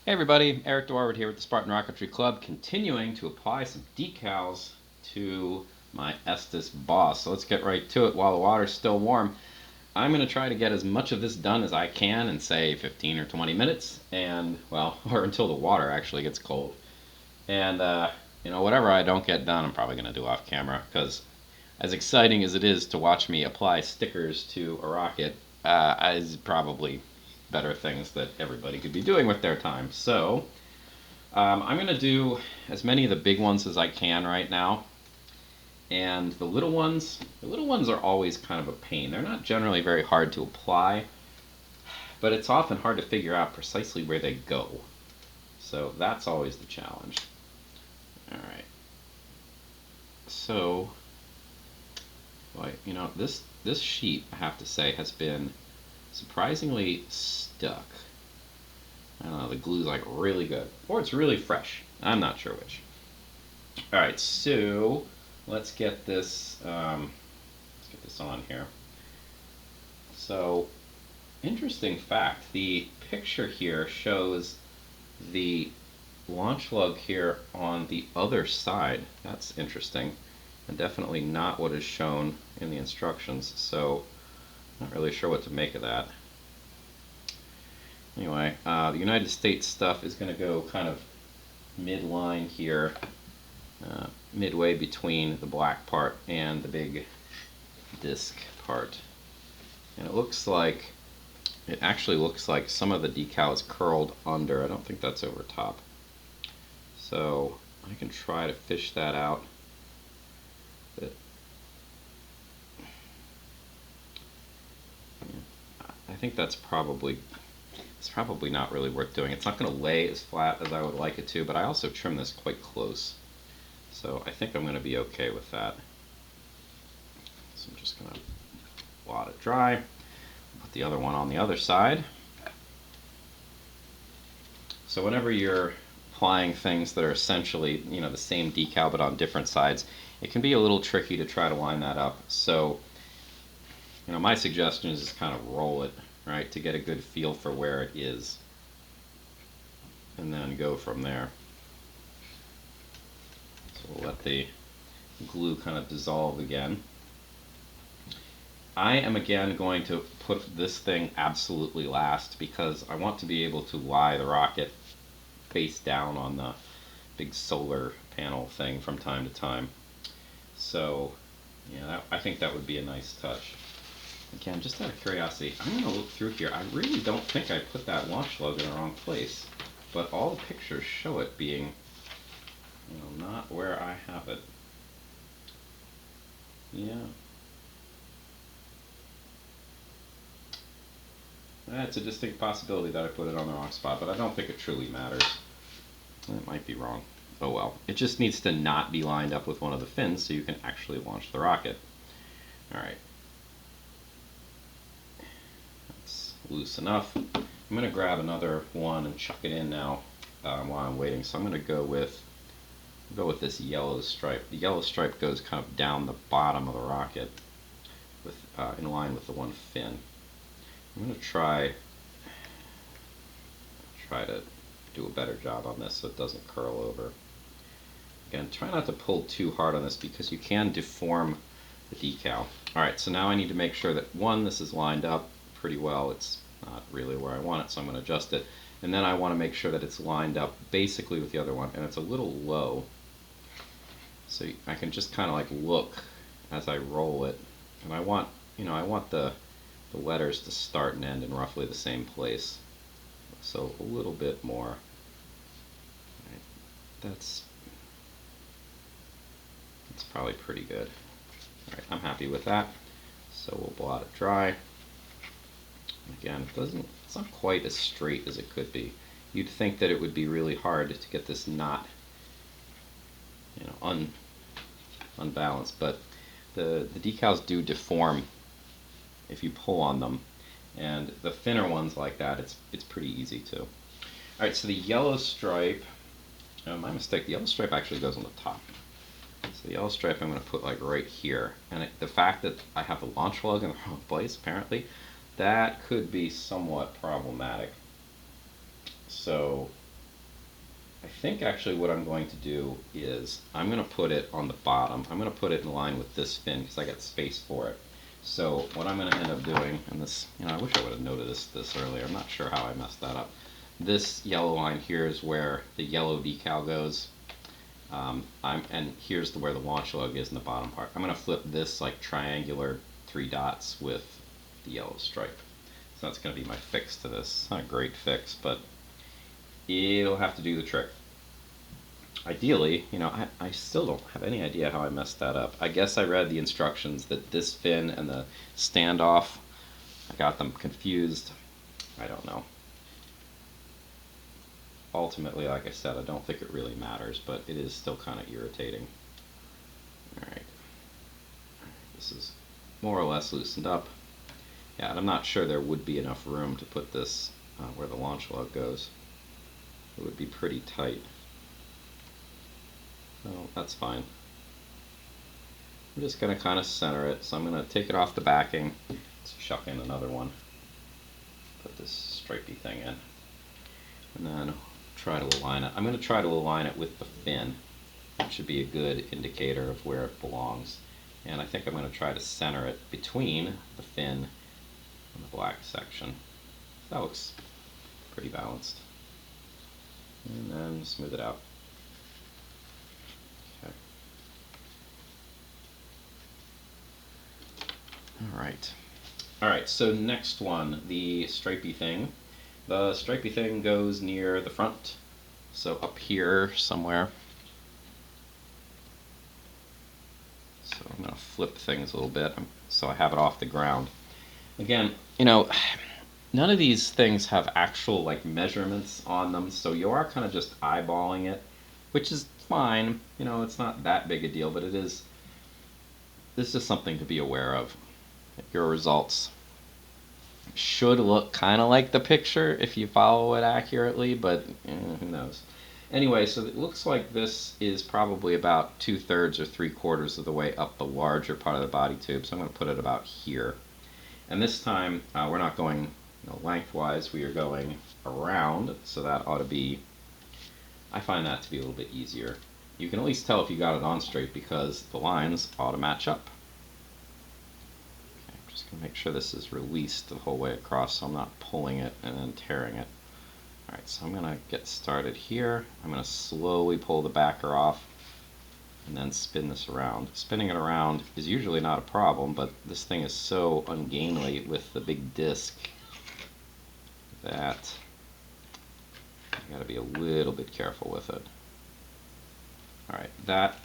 Hey everybody, Eric Dorward here with the Spartan Rocketry Club, continuing to apply some decals to my Estes BOSS. So let's get right to it while the water's still warm. I'm going to try to get as much of this done as I can in say 15 or 20 minutes, and well, or until the water actually gets cold. And whatever I don't get done, I'm probably going to do off camera, because as exciting as it is to watch me apply stickers to a rocket, is probably better things that everybody could be doing with their time. So I'm going to do as many of the big ones as I can right now. And the little ones are always kind of a pain. They're not generally very hard to apply, but it's often hard to figure out precisely where they go. So that's always the challenge. All right. So, this sheet, I have to say, has been surprisingly stuck. I don't know, the glue's like really good. Or it's really fresh. I'm not sure which. Alright, so let's get this on here. So, interesting fact, the picture here shows the launch lug here on the other side. That's interesting, and definitely not what is shown in the instructions, so not really sure what to make of that. Anyway, the United States stuff is going to go kind of midline here, midway between the black part and the big disc part. And it actually looks like some of the decal is curled under. I don't think that's over top. So I can try to fish that out. But I think it's probably not really worth doing. It's not going to lay as flat as I would like it to, but I also trim this quite close. So I think I'm going to be okay with that. So I'm just going to blot it dry. Put the other one on the other side. So whenever you're applying things that are essentially, the same decal but on different sides, it can be a little tricky to try to line that up. So, my suggestion is just kind of roll it, right, to get a good feel for where it is, and then go from there. So we'll let the glue kind of dissolve again. I am again going to put this thing absolutely last because I want to be able to lie the rocket face down on the big solar panel thing from time to time. So, I think that would be a nice touch. Again, just out of curiosity, I'm going to look through here. I really don't think I put that launch lug in the wrong place, but all the pictures show it being, not where I have it. Yeah. It's a distinct possibility that I put it on the wrong spot, but I don't think it truly matters. It might be wrong. Oh well. It just needs to not be lined up with one of the fins so you can actually launch the rocket. Alright. That's loose enough. I'm going to grab another one and chuck it in now while I'm waiting. So I'm going to go with this yellow stripe. The yellow stripe goes kind of down the bottom of the rocket in line with the one fin. I'm going to try to do a better job on this so it doesn't curl over. Again, try not to pull too hard on this because you can deform the decal. Alright, so now I need to make sure that, one, this is lined up pretty well. It's not really where I want it, so I'm going to adjust it. And then I want to make sure that it's lined up basically with the other one, and it's a little low. So I can just kind of like look as I roll it. And I want the letters to start and end in roughly the same place. So a little bit more. Right. That's probably pretty good. Alright, I'm happy with that. So we'll blot it dry. Again, it's not quite as straight as it could be. You'd think that it would be really hard to get this knot, unbalanced, but the decals do deform if you pull on them, and the thinner ones like that, it's pretty easy to. Alright, so the yellow stripe, my mistake, the yellow stripe actually goes on the top. So the yellow stripe I'm going to put like right here, and the fact that I have the launch lug in the wrong place, apparently, that could be somewhat problematic. So I think actually what I'm going to do is I'm going to put it on the bottom. I'm going to put it in line with this fin because I got space for it. So what I'm going to end up doing, and this, I wish I would have noticed this earlier. I'm not sure how I messed that up. This yellow line here is where the yellow decal goes. And here's where the launch lug is in the bottom part. I'm going to flip this like triangular 3 dots with the yellow stripe. So that's going to be my fix to this. It's not a great fix, but it'll have to do the trick. Ideally, I still don't have any idea how I messed that up. I guess I read the instructions that this fin and the standoff, I got them confused. I don't know. Ultimately, like I said, I don't think it really matters, but it is still kind of irritating. Alright. This is more or less loosened up. Yeah, and I'm not sure there would be enough room to put this where the launch lug goes. It would be pretty tight. So that's fine. I'm just going to kind of center it. So I'm going to take it off the backing. Let's chuck in another one. Put this stripy thing in. And then try to align it. I'm going to try to align it with the fin. That should be a good indicator of where it belongs. And I think I'm going to try to center it between the fin and the black section. That looks pretty balanced. And then smooth it out. Okay. Alright, so next one, the stripy thing. The stripy thing goes near the front, so up here somewhere. So I'm going to flip things a little bit so I have it off the ground. Again, none of these things have actual like measurements on them, so you are kind of just eyeballing it, which is fine. It's not that big a deal, but it's just something to be aware of. Your results should look kind of like the picture if you follow it accurately, but who knows. Anyway, so it looks like this is probably about 2/3 or 3/4 of the way up the larger part of the body tube, so I'm going to put it about here. And this time we're not going lengthwise, we are going around, so that ought to be, I find that to be a little bit easier. You can at least tell if you got it on straight because the lines ought to match up. Just going to make sure this is released the whole way across so I'm not pulling it and then tearing it. Alright, so I'm going to get started here. I'm going to slowly pull the backer off and then spin this around. Spinning it around is usually not a problem, but this thing is so ungainly with the big disc that you got to be a little bit careful with it. Alright, that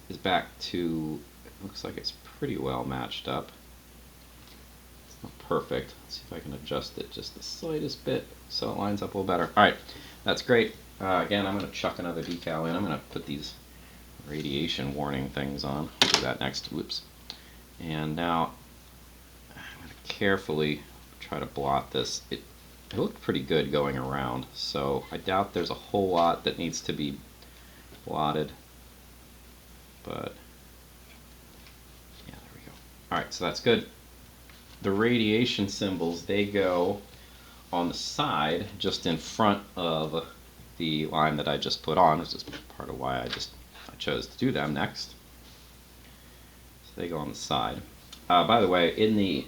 is back to, it looks like it's pretty well matched up. Not perfect. Let's see if I can adjust it just the slightest bit so it lines up a little better. Alright, that's great. Again, I'm going to chuck another decal in. I'm going to put these radiation warning things on. I'll do that next. Whoops. And now I'm going to carefully try to blot this. It looked pretty good going around, so I doubt there's a whole lot that needs to be blotted. But yeah, there we go. Alright, so that's good. The radiation symbols, they go on the side just in front of the line that I just put on, which is part of why I chose to do them next. So they go on the side. By the way,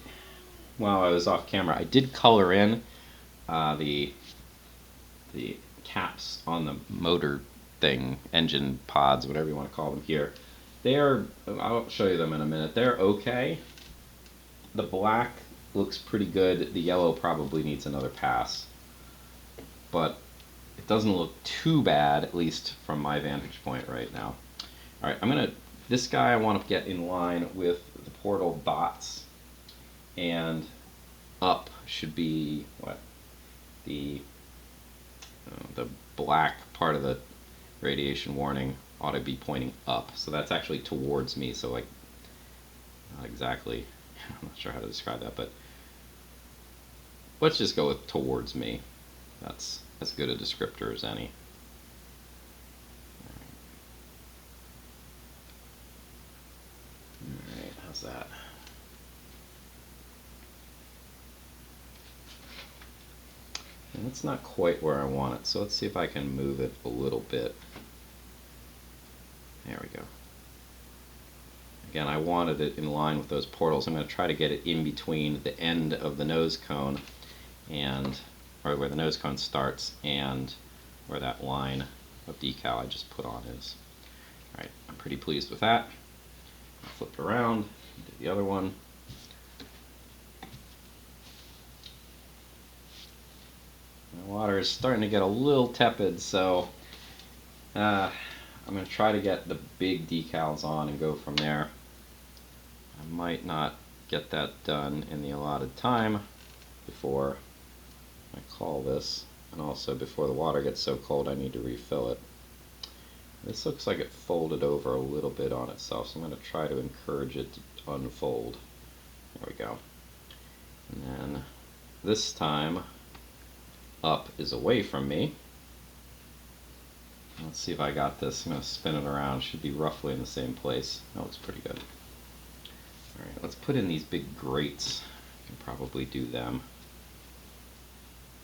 while I was off camera, I did color in the caps on the motor thing, engine pods, whatever you want to call them here. I'll show you them in a minute. They're okay. The black looks pretty good. The yellow probably needs another pass. But it doesn't look too bad, at least from my vantage point right now. Alright, this guy I want to get in line with the portal dots. And up should be, the black part of the radiation warning ought to be pointing up. So that's actually towards me, so like, not exactly. I'm not sure how to describe that, but let's just go with towards me. That's as good a descriptor as any. Alright, how's that? And let's It's not quite where I want it, so let's see if I can move it a little bit. There we go. Again, I wanted it in line with those portals. I'm going to try to get it in between the end of the nose cone and, or where the nose cone starts and where that line of decal I just put on is. Alright, I'm pretty pleased with that. I'll flip it around, do the other one. The water is starting to get a little tepid, so I'm going to try to get the big decals on and go from there. I might not get that done in the allotted time before I call this, and also before the water gets so cold I need to refill it. This looks like it folded over a little bit on itself, so I'm going to try to encourage it to unfold. There we go. And then this time up is away from me. Let's see if I got this. I'm going to spin it around. It should be roughly in the same place. That looks pretty good. Alright, let's put in these big grates. I can probably do them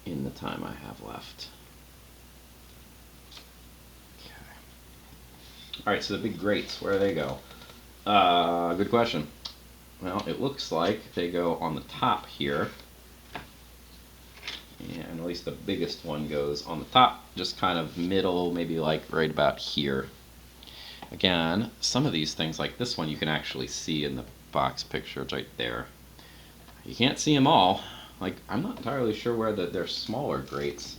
in the time I have left. Okay. Alright, so the big grates, where do they go? Good question. Well, it looks like they go on the top here. And at least the biggest one goes on the top, just kind of middle, maybe like right about here. Again, some of these things, like this one, you can actually see in the box picture. It's right there. You can't see them all. Like, I'm not entirely sure where they're smaller grates.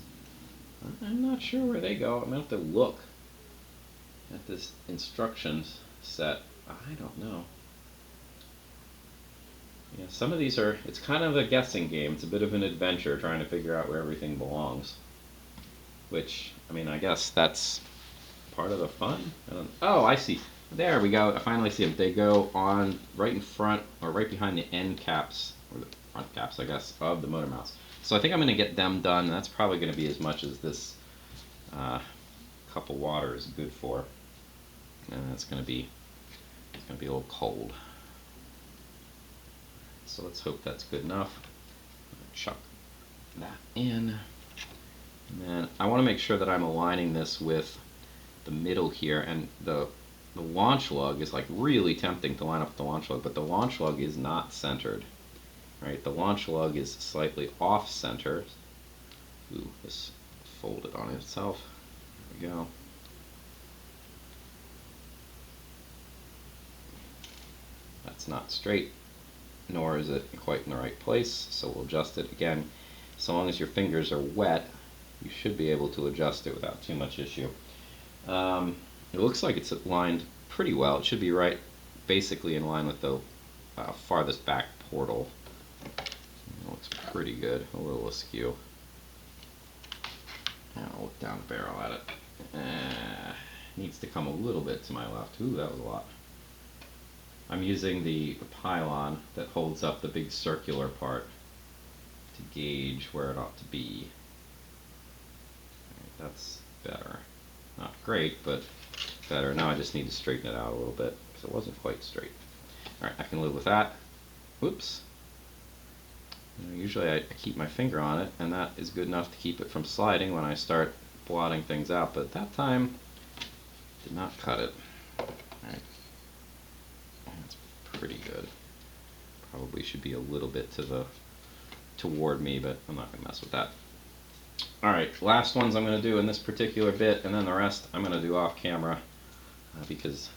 I'm not sure where they go. I'm going to have to look at this instructions set. I don't know. Yeah, some of these are, it's kind of a guessing game. It's a bit of an adventure trying to figure out where everything belongs. Which, I mean, I guess that's part of the fun. Oh, I see. There we go. I finally see them. They go on right in front, or right behind the end caps, or the front caps, I guess, of the motor mounts. So I think I'm going to get them done. That's probably going to be as much as this cup of water is good for. And it's going to be a little cold. So let's hope that's good enough. Chuck that in. And then I want to make sure that I'm aligning this with the middle here, and the launch lug is like really tempting to line up with the launch lug, but the launch lug is not centered. Right? The launch lug is slightly off center. Ooh, this folded on itself. There we go. That's not straight, nor is it quite in the right place, so we'll adjust it again. So long as your fingers are wet, you should be able to adjust it without too much issue. It looks like it's aligned pretty well. It should be right, basically in line with the farthest back portal. It looks pretty good, a little askew. I'll look down the barrel at it. Needs to come a little bit to my left. Ooh, that was a lot. I'm using the pylon that holds up the big circular part to gauge where it ought to be. Right, that's better. Not great, but better. Now I just need to straighten it out a little bit because it wasn't quite straight. Alright, I can live with that. Whoops. Usually I keep my finger on it, and that is good enough to keep it from sliding when I start blotting things out, but that time did not cut it. Alright. That's pretty good. Probably should be a little bit toward me, but I'm not going to mess with that. Alright, last ones I'm going to do in this particular bit, and then the rest I'm going to do off camera because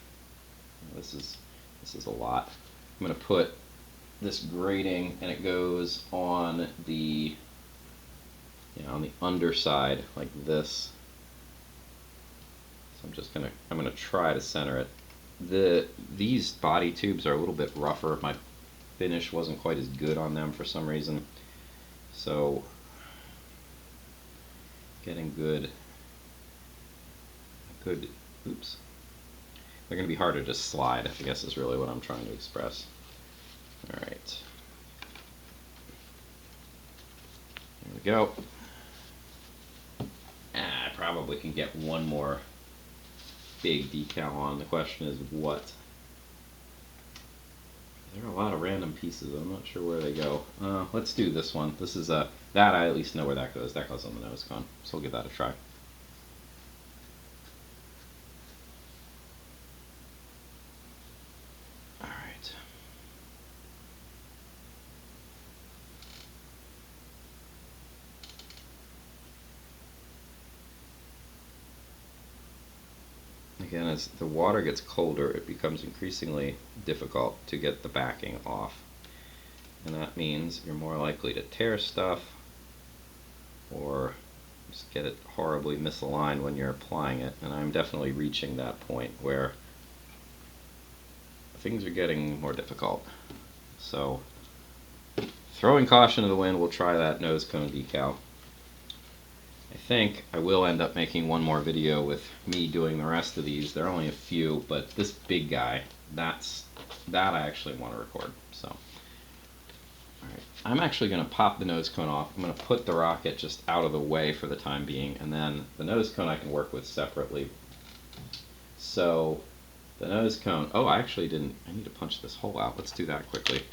this is a lot. I'm going to put this grating, and it goes on the on the underside like this. So I'm going to try to center it. These body tubes are a little bit rougher. My finish wasn't quite as good on them for some reason. So getting good, oops. They're going to be harder to slide, I guess is really what I'm trying to express. Alright. There we go. I probably can get one more big decal on. The question is what There are a lot of random pieces. I'm not sure where they go. Let's do this one. This is a that I at least know where that goes. That goes on the nose cone. So we'll give that a try. All right. Again, as the water gets colder, it becomes increasingly difficult to get the backing off. And that means you're more likely to tear stuff or just get it horribly misaligned when you're applying it. And I'm definitely reaching that point where things are getting more difficult. So, throwing caution to the wind, we'll try that nose cone decal. I think I will end up making one more video with me doing the rest of these. There are only a few, but this big guy, that I actually want to record. So, all right, I'm actually going to pop the nose cone off. I'm going to put the rocket just out of the way for the time being, and then the nose cone I can work with separately. So, the nose cone, oh, I actually didn't, I need to punch this hole out. Let's do that quickly.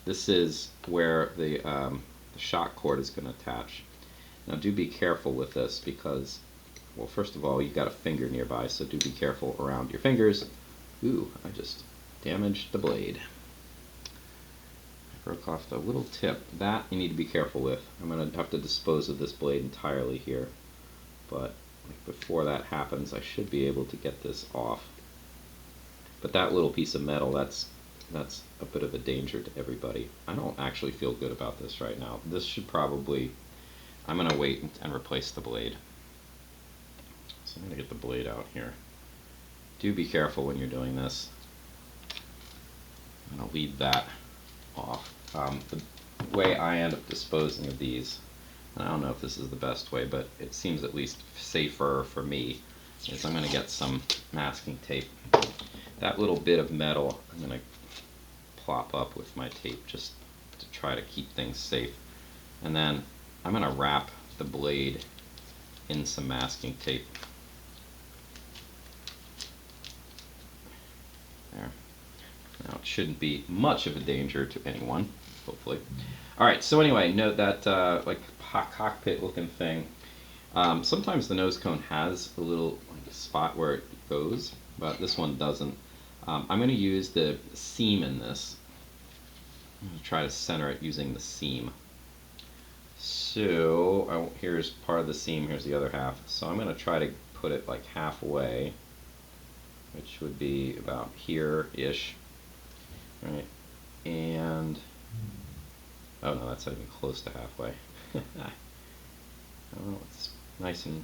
This is where the shock cord is going to attach. Now do be careful with this because, well, first of all, you've got a finger nearby, so do be careful around your fingers. Ooh, I just damaged the blade. I broke off the little tip. That you need to be careful with. I'm going to have to dispose of this blade entirely here. But before that happens, I should be able to get this off. But that little piece of metal, that's a bit of a danger to everybody. I don't actually feel good about this right now. This should probably... I'm going to wait and replace the blade. So I'm going to get the blade out here. Do be careful when you're doing this. I'm going to leave that off. The way I end up disposing of these, and I don't know if this is the best way, but it seems at least safer for me, is I'm going to get some masking tape. That little bit of metal I'm going to plop up with my tape just to try to keep things safe. And then I'm going to wrap the blade in some masking tape. There. Now it shouldn't be much of a danger to anyone, hopefully. Alright, so anyway, note that like cockpit looking thing. Sometimes the nose cone has a little spot where it goes, but this one doesn't. I'm going to use the seam in this. I'm going to try to center it using the seam. So, here's part of the seam, here's the other half. So I'm going to try to put it like halfway, which would be about here-ish. Right? And, oh no, that's not even close to halfway. Oh, it's nice and,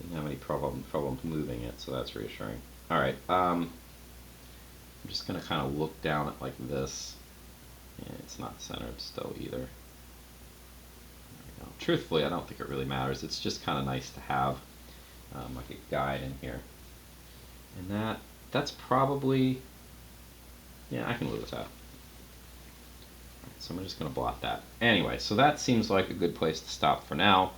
didn't have any problems moving it, so that's reassuring. Alright, I'm just going to kind of look down it like this. Yeah, it's not centered still either. There we go. Truthfully, I don't think it really matters. It's just kind of nice to have like a guide in here. And that's probably, yeah, I can live with that. So I'm just going to blot that. Anyway, so that seems like a good place to stop for now.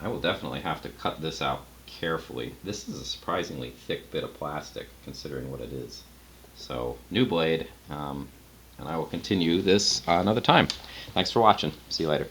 I will definitely have to cut this out carefully. This is a surprisingly thick bit of plastic considering what it is. So, new blade. And I will continue this another time. Thanks for watching. See you later.